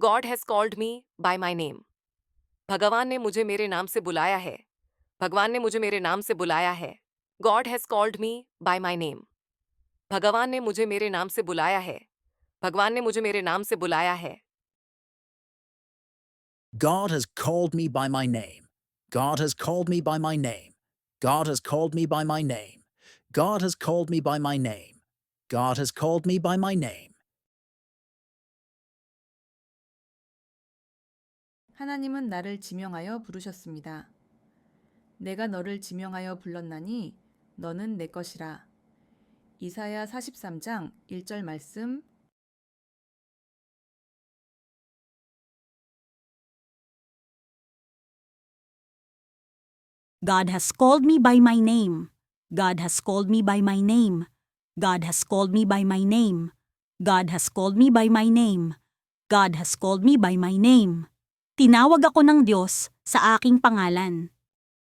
God has called me by my name. भगवान ने मुझे मेरे नाम से बुलाया है. भगवान ने मुझे मेरे नाम से बुलाया है. God has called me by my name. भगवान ने मुझे मेरे नाम से बुलाया है. भगवान ने मुझे मेरे नाम से बुलाया है. God has called me by my name. God has called me by my name. God has called me by my name. God has called me by my name. God has called me by my name. 하나님은 나를 지명하여 부르셨습니다. 내가 너를 지명하여 불렀나니 너는 내 것이라. 이사야 43장 1절 말씀. God has called me by my name. God has called me by my name. God has called me by my name. God has called me by my name. God has called me by my name. Tinawag ako ng Diyos sa aking pangalan.